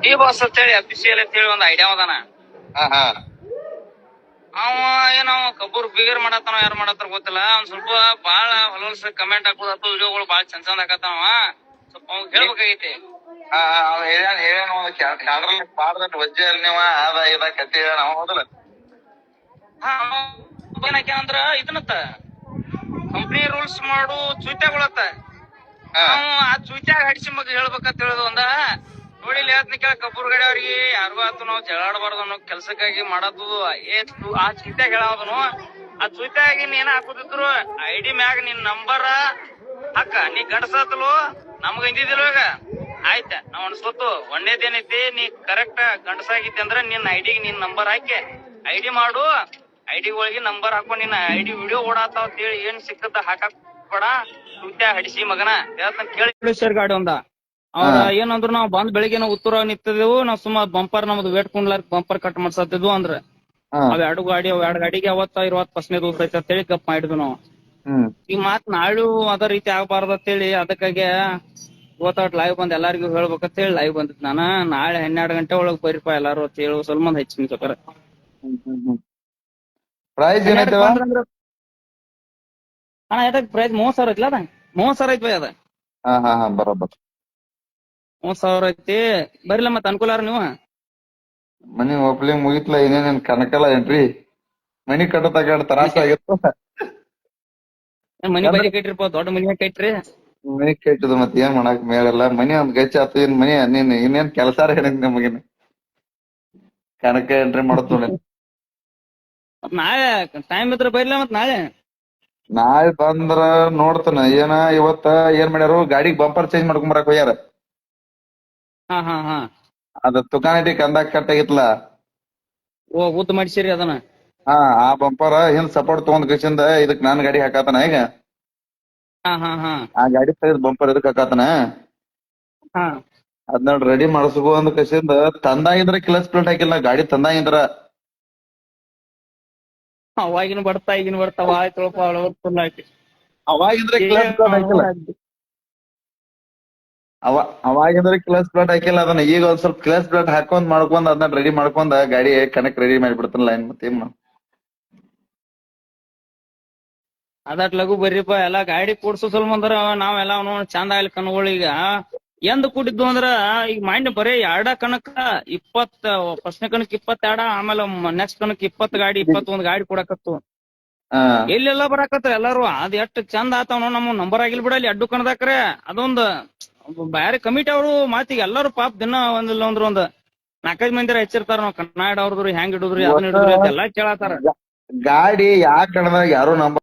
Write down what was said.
D boss ಅಂತ ಹೇಳಿ official ಅಂತ ಹೇಳಿ ಒಂದ್ ಐಡಿಯಾ ಅದಾನ. ಅವ ಏನೋ ಕಬ್ಬೂರ್ ಬಿಗರ್ ಮಾಡತ್ತಾನ, ಯಾರು ಮಾಡತ್ತಾರ ಗೊತ್ತಿಲ್ಲ. ಅವ್ನ್ ಸ್ವಲ್ಪ ಬಾಳ ಹೊಲಸ ಕಮೆಂಟ್ ಹಾಕೋದತ್ತು, ವಿಡಿಯೋಗಳು ಬಾಳ ಚಂದ ಚಂದ ಹಾಕತ್ತಾವ. ಸ್ವಲ್ಪ ಅವ್ನ್ ಹೇಳ್ಬೇಕಾಗೈತಿ. ವಜ್ಜೆ ನೀವ ಅದ ಇದ ಕತ್ತಿ ನಾವ್ ಹೋದಲ್ಲ. ಏನಂದ್ರ ಇದನ್ನತ್ತ ಕಂಪ್ನಿ ರೂಲ್ಸ್ ಮಾಡು ಚುತ್ಯಾಗಳತ್ತ. ಆ ಚುತ್ಯಾಗ ಹಡಿಸಿ ಮಗ ಹೇಳ್ಬೇಕಂತ ಹೇಳುದು ಒಂದ. ನೋಡಿಲಿ ಹೇಳ್ತೀನಿ ಕೇಳ, ಕಬ್ಬೂರ್ ಗಡಿ ಅವ್ರಿಗೆ ಯಾರಿಗೂ ಆತು ನಾವು ಜಗಳಾಡಬಾರ್ದು ಅನ್ನೋ ಕೆಲ್ಸಕ್ಕಾಗಿ ಮಾಡದು. ಆ ಚುತ್ಯಾಗ ಹೇಳೋದನು. ಆ ಚುತ್ಯಾಗಿ ನೀನ್ ಹಾಕುದಿದ್ರು ಐಡಿ ಮ್ಯಾಗ ನಿನ್ ನಂಬರ್ ಹಾಕ. ನೀ ಗಂಡಸತ್ಲು ನಮ್ಗ ಇಂದಿದಿಲ್ಲ ಈಗ ಆಯ್ತ. ನಾವ್ ಅನ್ಸ್ಕೊತು ಒಂದೇದೇನೈತಿ, ನೀ ಕರೆಕ್ಟ್ ಗಂಡಸಾಗಿದ್ದೆ ಅಂದ್ರ ನಿನ್ ಐಡಿಗೆ ನಿನ್ ನಂಬರ್ ಹಾಕಿ ಐಡಿ ಮಾಡು. ಐಡಿ ಒಳಗೆ ನಂಬರ್ ಹಾಕೋ, ನಿನ್ನ ಐಡಿ ವಿಡಿಯೋ ಓಡಾತಾವ ಅಂತ ಹೇಳಿ ಏನ್ ಸಿಕ್ಕತ್ತ ಹಾಕಕ್ ಬೇಡ. ಚುತ್ಯಾ ಹಡಿಸಿ ಮಗನ ಹೇಳ್ತಾನ ಕೇಳಿ. ಸರ್ ಗಾಡಿ ಒಂದ ಅವ್ರ ಏನಂದ್ರು ನಾವ್ ಬಂದ್ ಬೆಳಿಗ್ಗೆ ನಾವು ಉತ್ತರ ನಿಂತಿದ್ದೆವು. ನಾವ್ ಸುಮ್ಮ ಬಂಪರ್ ನಮ್ದು ವೇಟ್ ಕುಂಡ್ಲಾರ ಬಂಪರ್ ಕಟ್ ಮಾಡ್ಸತ್ತಿದ್ವು ಅಂದ್ರ ಅವ್ ಎರಡು ಗಾಡಿಗೆ 50% ದೂರ ಐತಿ ಅಂತ ಹೇಳಿ ಗಪ್ ಮಾಡಿದ್ವು ನಾವು. ಈ ಮಾತ್ ನಾಳು ಅದ ರೀತಿ ಆಗ್ಬಾರ್ದ ಅಂತೇಳಿ ಅದಕ್ಕಾಗೆ ಇವತ್ತ ಲೈವ್ ಬಂದ್ ಎಲ್ಲಾರಿಗೂ ಹೇಳ್ಬೇಕಂತ ಹೇಳಿ ಲೈವ್ ಬಂದಿದ್ ನಾನ. ನಾಳೆ 12 ಗಂಟೆ ಒಳಗ್ ಬರಿಪಾ ಎಲ್ಲಾರು ಅಂತ ಹೇಳಿ ಸ್ವಲ್ಪ ಮಂದಿ ಹೆಚ್ಚಿನ ಸೊಕರ. ಪ್ರೈಸ್ ಏನೈತವ ಅಣ್ಣ ಎದಕ್ ಪ್ರೈಸ್ 30,000 ಐತಿಲ್ಲ ಅದ. 30,000 ಐತಿ ಅದ. ಬರೋಬ್ಬರ 30,000 ಐತಿ. ಬರಿಲ್ಲ ಮತ್ ಅನುಕೂಲ ನೀವು. ಮನಿ ಓಪಲಿಂಗ್ ಮುಗಿತ್ಲ, ಏನೇನೇನ್ ಕನಕಲ್ಲ ಏನ್ರಿ? ಮನಿ ಕಟ್ಟತಾಗ ತ್ರಾಸ ಆಗಿತ್ತು. ಮನಿ ಬಜೆಟ್ ಕಟ್ಟಿರ್ಪ, ದೊಡ್ಡ ಮನಿ ಕಟ್ರಿ. ಮನಿ ಕಟ್ಟಿದ ಮತ್ ಏನ್ ಮಾಡಾಕ್ ಮೇಲೆಲ್ಲ ಮನಿ ಒಂದ್ ಗಚ್ಚ ಆತು. ಏನ್ ಮನಿ ನೀನ್ ಇನ್ನೇನ್ ಕೆಲ್ಸಾರ ಏನಕ್ ನಮಗಿನ ಕನಕ ಎಂಟ್ರಿ ಮಾಡತ್ ನೋಡಿ. ನಾಳೆ ಟೈಮ್ ಇದ್ರ ಬರಿಲ್ಲ ಮತ್ ನಾಳೆ ಬಂದ್ರ ನೋಡ್ತಾನ. ಏನ ಇವತ್ತ ಏನ್ ಮಾಡ್ಯಾರು, ಗಾಡಿಗೆ ಬಂಪರ್ ಚೇಂಜ್ ಮಾಡ್ಕೊಂಡ್ ಬರಾಕ್ ಹೋಗ್ಯಾರ. ಅದ ತುಕಾನಟಿ ಕಂದಾಕ್ ಕಟ್ ಆಗಿತ್ಲ, ಉದ್ದ ಮಾಡಿಸಿರಿ ಅದನ್ನ. ಆ ಬಂಪರ್ ಹಿಂದ್ ಸಪೋರ್ಟ್ ತಗೊಂಡ್ ಕಸಿಂದ ಇದಕ್ ನಾನ್ ಗಾಡಿ ಹಾಕಾತನ. ಈಗ ಆ ಗಾಡಿ ತೆಗೆದ್ ಬಂಪರ್ ಇದಕ್ ಹಾಕಾತನ. ಅದ್ನ ರೆಡಿ ಮಾಡಸ್ಕೊ ಅಂದ್ ಕಸಿಂದ ತಂದಾಗಿಂದ್ರ ಕ್ಲಚ್ ಪ್ಲೇಟ್ ಹಾಕಿಲ್ಲ ಗಾಡಿ ತಂದಾಗಿಂದ್ರ. ಅವಾಗಿನ ಬರ್ತಾ ಈಗಿನ ಬರ್ತಾವ ಆಯ್ತುಳಪ್ಪ ಫುಲ್ ಹಾಕಿ. ಅವಾಗಿಂದ್ರ ಕ್ಲಚ್ ಪ್ಲೇಟ್ ಹಾಕಿಲ್ಲ, ಅವಾಗಿಂದ್ರ ಕ್ಲಚ್ ಪ್ಲೇಟ್ ಹಾಕಿಲ್ಲ. ಅದನ್ನ ಈಗ ಒಂದ್ ಸ್ವಲ್ಪ ಕ್ಲಚ್ ಪ್ಲೇಟ್ ಹಾಕೊಂಡ್ ಮಾಡ್ಕೊಂಡ್ ಅದನ್ನ ರೆಡಿ ಮಾಡ್ಕೊಂಡ್ ಗಾಡಿ ಕನೆಕ್ಟ್ ರೆಡಿ ಮಾಡಿಬಿಡ್ತಾನಲ್ಲ. ಏನ್ ಮತ್ತೇನ್ ಅದಟ್ ಲಘು ಬರ್ರಿಪ್ಪ. ಎಲ್ಲಾ ಗಾಡಿ ಕೂಡ್ಸೋ ಸಲ ಅಂದ್ರ ನಾವೆಲ್ಲ ಚಂದ ಆಗ್ಲಿ ಕಣ್ಗಳಿಗ. ಎಂದ್ ಕೂಡಿದ್ದು ಅಂದ್ರ ಈಗ ಮೈಂಡ್ ಬರೀ 2 ಕಣಕ್ಕ 20 ಫಸ್ಟ್ನೇ ಕಣಕ್ 22, ಆಮೇಲೆ ನೆಕ್ಸ್ಟ್ ಕಣಕ್ 20 ಗಾಡಿ 21 ಗಾಡಿ ಕೊಡಕತ್ತು. ಎಲ್ಲೆಲ್ಲಾ ಬರಾಕತ್ರ ಎಲ್ಲಾರು. ಅದ್ ಎಷ್ಟ್ ಚಂದ ಆತಾವ ನಮ್ಮ ನಂಬರ್ ಆಗಿಲ್ ಬಿಡಲ್ಲಿ ಅಡ್ಡು ಕಣದಾಕ್ರೆ. ಅದೊಂದ್ ಬ್ಯಾರೆ ಕಮಿಟಿ ಅವ್ರು ಮಾತಿಗೆ ಎಲ್ಲಾರು ಪಾಪ ದಿನ ಒಂದಿಲ್ಲ ಅಂದ್ರ ಒಂದ್ 4-5 ಮಂದಿ ಹೆಚ್ಚಿರ್ತಾರ. ನಾವ್ ಕನ್ನಡ ಅವ್ರದ್ರು ಹೆಂಗ್ ಹಿಡುದ್ರಿ ಅದನ್ನ ಹಿಡುದ್ರಿ ಅಂತ ಎಲ್ಲಾ ಕೇಳತಾರ. ಗಾಡಿ ಯಾ ಕಣದಾಗ ಯಾರು ನಂಬರ್